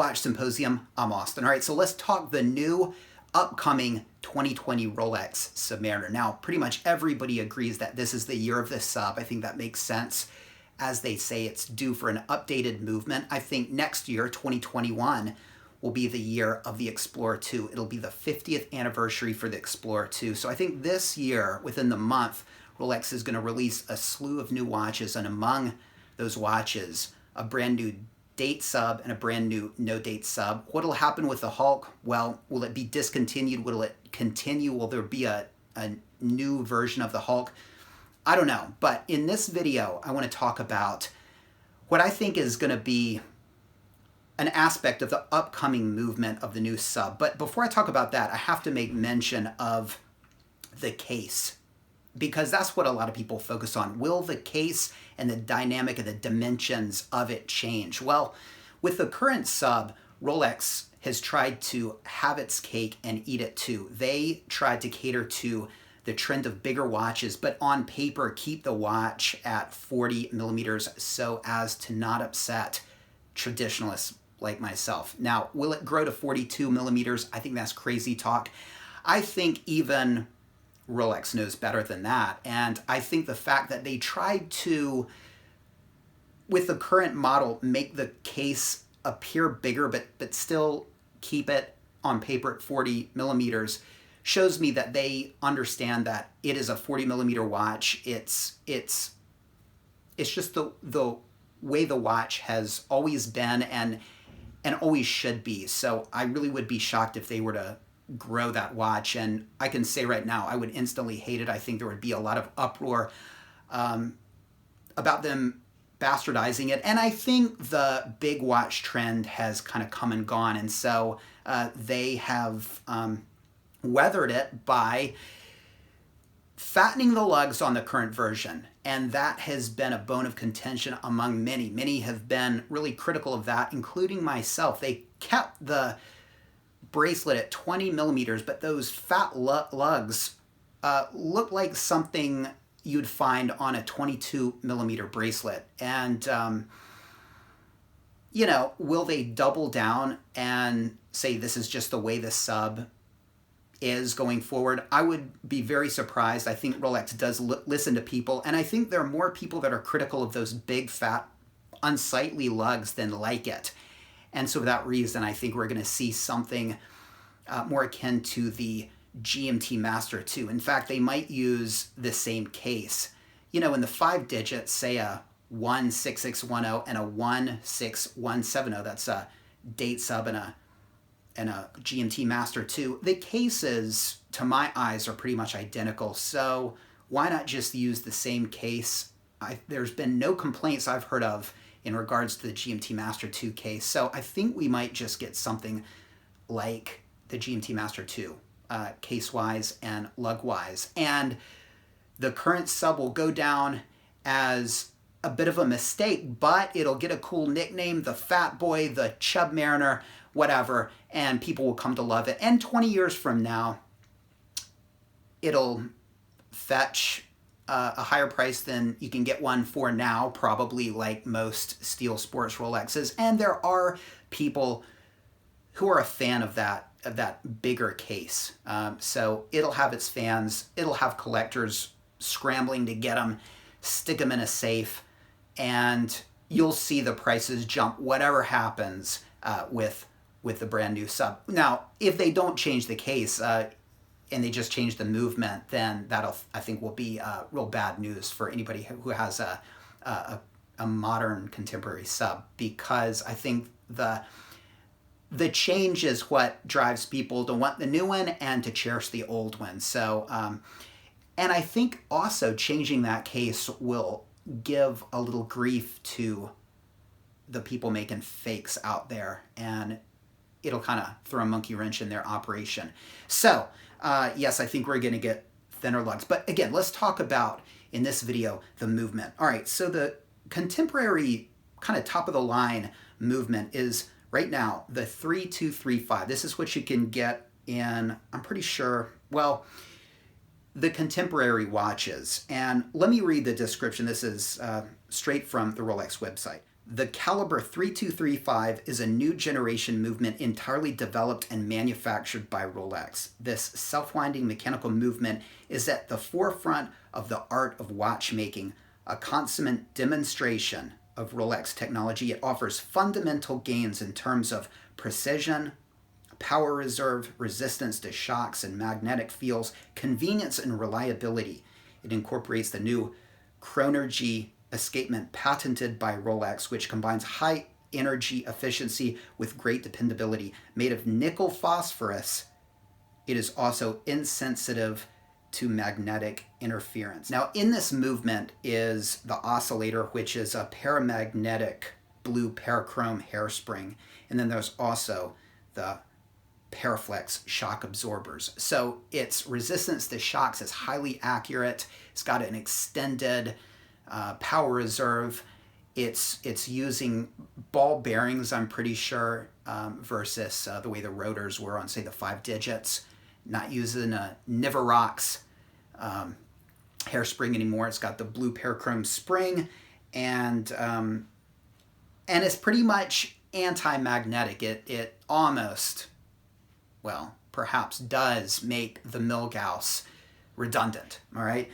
Watch Symposium. I'm Austin. All right, so let's talk the new upcoming 2020 Rolex Submariner. Now, pretty much everybody agrees that this is the year of the sub. I think that makes sense. As they say, it's due for an updated movement. I think next year, 2021, will be the year of the Explorer 2. It'll be the 50th anniversary for the Explorer 2. So I think this year, within the month, Rolex is going to release a slew of new watches, and among those watches, a brand new date sub and a brand new no date sub. What'll happen with the Hulk? Well, will it be discontinued? Will it continue? Will there be a new version of the Hulk? I don't know. But in this video, I want to talk about what I think is going to be an aspect of the upcoming movement of the new sub. But before I talk about that, I have to make mention of the case, because that's what a lot of people focus on. Will the case and the dynamic and the dimensions of it change? Well, with the current sub, Rolex has tried to have its cake and eat it too. They tried to cater to the trend of bigger watches, but on paper keep the watch at 40 millimeters so as to not upset traditionalists like myself. Now, will it grow to 42 millimeters? I think that's crazy talk. I think even Rolex knows better than that. And I think the fact that they tried to, with the current model, make the case appear bigger, but still keep it on paper at 40 millimeters shows me that they understand that it is a 40 millimeter watch. It's just the way the watch has always been and always should be. So I really would be shocked if they were to grow that watch. And I can say right now, I would instantly hate it. I think there would be a lot of uproar about them bastardizing it. And I think the big watch trend has kind of come and gone. And so they have weathered it by fattening the lugs on the current version. And that has been a bone of contention among many. Many have been really critical of that, including myself. They kept the bracelet at 20 millimeters, but those fat lugs look like something you'd find on a 22 millimeter bracelet. And, will they double down and say this is just the way the sub is going forward? I would be very surprised. I think Rolex does listen to people, and I think there are more people that are critical of those big, fat, unsightly lugs than like it. And so for that reason, I think we're going to see something more akin to the GMT Master 2. In fact, they might use the same case. In the 5 digits, say a 16610 and a 16170, that's a date sub and a GMT Master 2, the cases, to my eyes, are pretty much identical. So why not just use the same case? There's been no complaints I've heard of in regards to the GMT Master 2 case. So I think we might just get something like the GMT Master 2, case-wise and lug-wise. And the current sub will go down as a bit of a mistake, but it'll get a cool nickname, the Fat Boy, the Chub Mariner, whatever, and people will come to love it. And 20 years from now, it'll fetch a higher price than you can get one for now, probably, like most steel sports Rolexes. And there are people who are a fan of that bigger case. So it'll have its fans, it'll have collectors scrambling to get them, stick them in a safe, and you'll see the prices jump whatever happens with the brand new sub. Now, if they don't change the case and they just change the movement, then that'll, I think, will be real bad news for anybody who has a modern contemporary sub, because I think the change is what drives people to want the new one and to cherish the old one. So, and I think also changing that case will give a little grief to the people making fakes out there, and it'll kind of throw a monkey wrench in their operation. So, yes, I think we're going to get thinner lugs. But again, let's talk about, in this video, the movement. All right, so the contemporary kind of top-of-the-line movement is, right now, the 3235. This is what you can get in, I'm pretty sure, well, the contemporary watches. And let me read the description. This is straight from the Rolex website. The caliber 3235 is a new generation movement entirely developed and manufactured by Rolex. This self-winding mechanical movement is at the forefront of the art of watchmaking, a consummate demonstration of Rolex technology. It offers fundamental gains in terms of precision, power reserve, resistance to shocks and magnetic fields, convenience and reliability. It incorporates the new Chronergy escapement patented by Rolex, which combines high energy efficiency with great dependability. Made of nickel phosphorus, it is also insensitive to magnetic interference. Now, in this movement is the oscillator, which is a paramagnetic blue parachrome hairspring. And then there's also the Paraflex shock absorbers. So its resistance to shocks is highly accurate. It's got an extended power reserve. It's using ball bearings, I'm pretty sure, versus the way the rotors were on, say, the 5 digits. Not using a Niverox hairspring anymore. It's got the blue parachrome spring, and it's pretty much anti-magnetic. It almost, well, perhaps does make the Milgauss redundant. All right.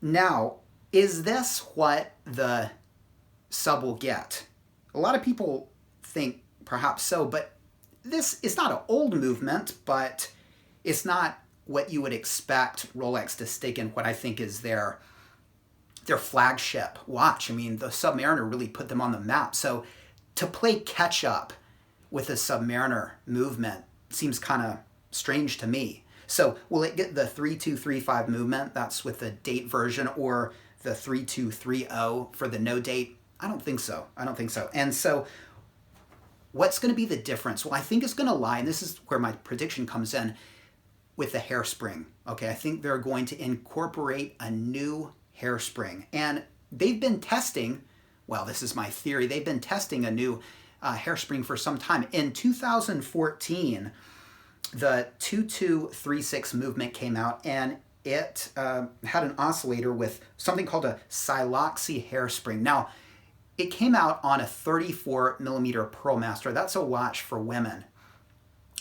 Now, is this what the sub will get? A lot of people think perhaps so, but this is not an old movement, but it's not what you would expect Rolex to stick in what I think is their flagship watch. I mean, the Submariner really put them on the map. So to play catch up with the Submariner movement seems kind of strange to me. So will it get the 3235 movement? That's with the date version, or the 3230 for the no date? I don't think so. I don't think so. And so what's going to be the difference? Well, I think it's going to lie, and this is where my prediction comes in, with the hairspring. Okay, I think they're going to incorporate a new hairspring. And they've been testing, well, this is my theory, they've been testing a new hairspring for some time. In 2014, the 2236 movement came out, and it had an oscillator with something called a Syaloxy hairspring. Now, it came out on a 34 millimeter Pearl Master. That's a watch for women.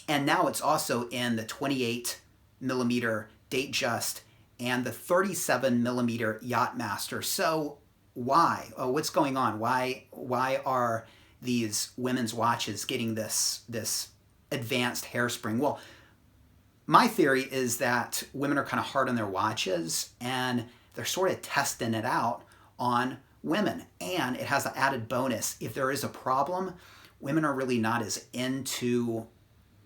And now it's also in the 28 millimeter Datejust and the 37 millimeter Yachtmaster. So why? Oh, what's going on? Why are these women's watches getting this advanced hairspring? Well, my theory is that women are kind of hard on their watches, and they're sort of testing it out on women. And it has an added bonus. If there is a problem, women are really not as into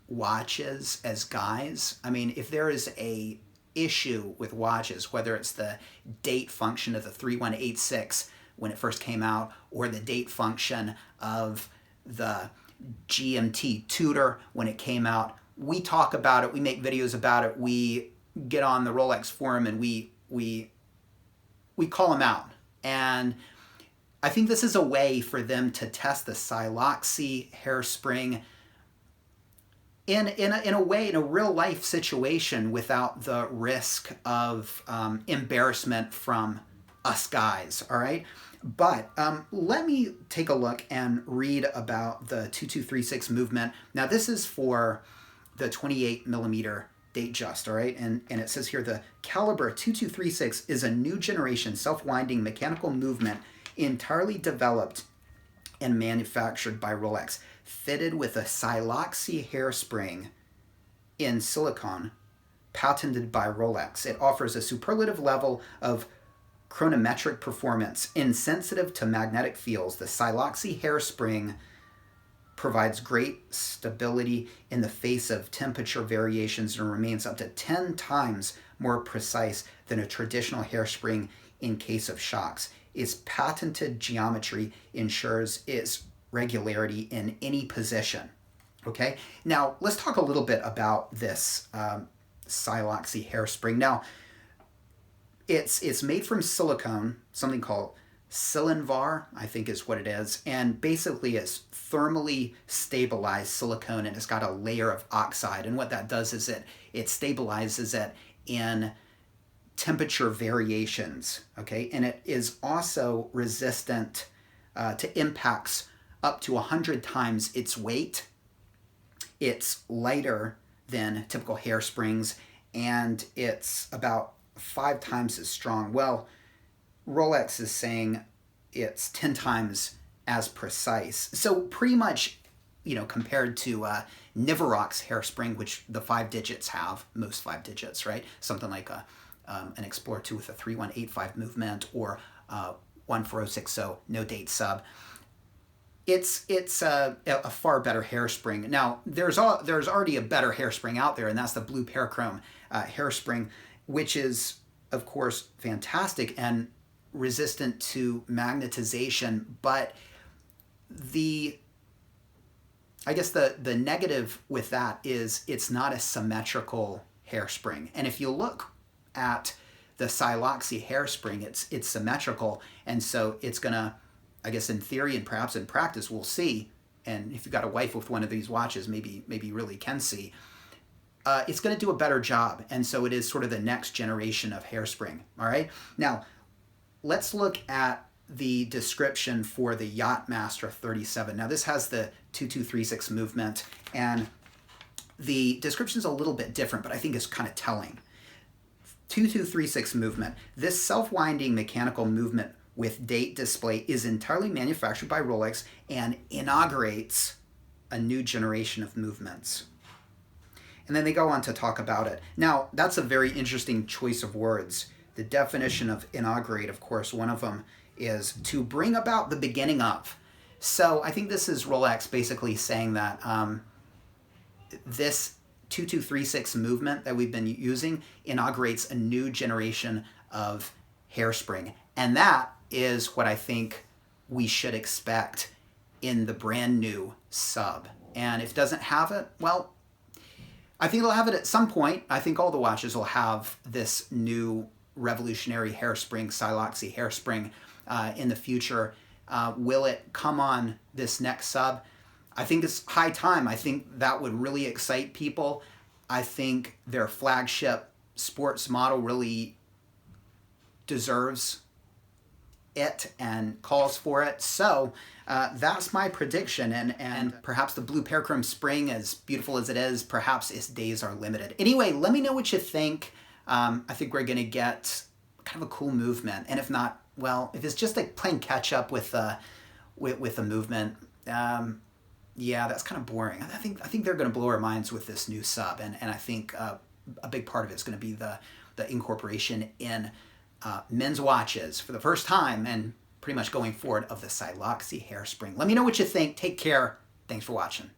watches as guys. I mean, if there is a issue with watches, whether it's the date function of the 3186 when it first came out, or the date function of the GMT Tudor when it came out, we talk about it, we make videos about it, we get on the Rolex forum, and we call them out. And I think this is a way for them to test the Syaloxy hairspring in a way, in a real life situation, without the risk of embarrassment from us guys, all right? But let me take a look and read about the 2236 movement. Now, this is for the 28 millimeter Datejust, all right? And it says here, the caliber 2236 is a new generation self-winding mechanical movement entirely developed and manufactured by Rolex, fitted with a Syaloxy hairspring in silicone, patented by Rolex. It offers a superlative level of chronometric performance, insensitive to magnetic fields. The Syaloxy hairspring provides great stability in the face of temperature variations and remains up to 10 times more precise than a traditional hairspring in case of shocks. Its patented geometry ensures its regularity in any position. Okay, now let's talk a little bit about this Syaloxy hairspring. Now, it's made from silicone, something called Silinvar, I think is what it is, and basically it's thermally stabilized silicone, and it's got a layer of oxide, and what that does is it stabilizes it in temperature variations, okay? And it is also resistant to impacts up to 100 times its weight. It's lighter than typical hairsprings, and it's about 5 times as strong. Well, Rolex is saying it's 10 times as precise. So pretty much, compared to Nivarock's hairspring, which the 5 digits have, most 5 digits, right? Something like an Explorer 2 with a 3185 movement, or 14060 no date sub. It's a far better hairspring. Now, there's already a better hairspring out there, and that's the blue parachrome hairspring, which is, of course, fantastic and resistant to magnetization. But I guess the negative with that is it's not a symmetrical hairspring. And if you look at the Syaloxy hairspring, it's symmetrical, and so it's gonna, I guess in theory and perhaps in practice, we'll see, and if you've got a wife with one of these watches, maybe you really can see, it's going to do a better job. And so it is sort of the next generation of hairspring. All right. Now, let's look at the description for the Yachtmaster 37. Now, this has the 2236 movement, and the description is a little bit different, but I think it's kind of telling. 2236 movement. This self-winding mechanical movement with date display is entirely manufactured by Rolex and inaugurates a new generation of movements. And then they go on to talk about it. Now, that's a very interesting choice of words. The definition of inaugurate, of course, one of them is to bring about the beginning of. So I think this is Rolex basically saying that this 2236 movement that we've been using inaugurates a new generation of hairspring. And that is what I think we should expect in the brand new sub. And if it doesn't have it, well, I think it'll have it at some point. I think all the watches will have this new revolutionary hairspring, Syaloxy hairspring, in the future. Will it come on this next sub? I think it's high time. I think that would really excite people. I think their flagship sports model really deserves it and calls for it. So that's my prediction, and perhaps the blue parachrome spring, as beautiful as it is, perhaps its days are limited. Anyway, let me know what you think. I think we're gonna get kind of a cool movement, and if not, well, if it's just like playing catch up with the movement, yeah, that's kind of boring. I think they're gonna blow our minds with this new sub, and I think a big part of it is gonna be the incorporation in men's watches for the first time, and pretty much going forward, of the Syaloxy hairspring. Let me know what you think. Take care. Thanks for watching.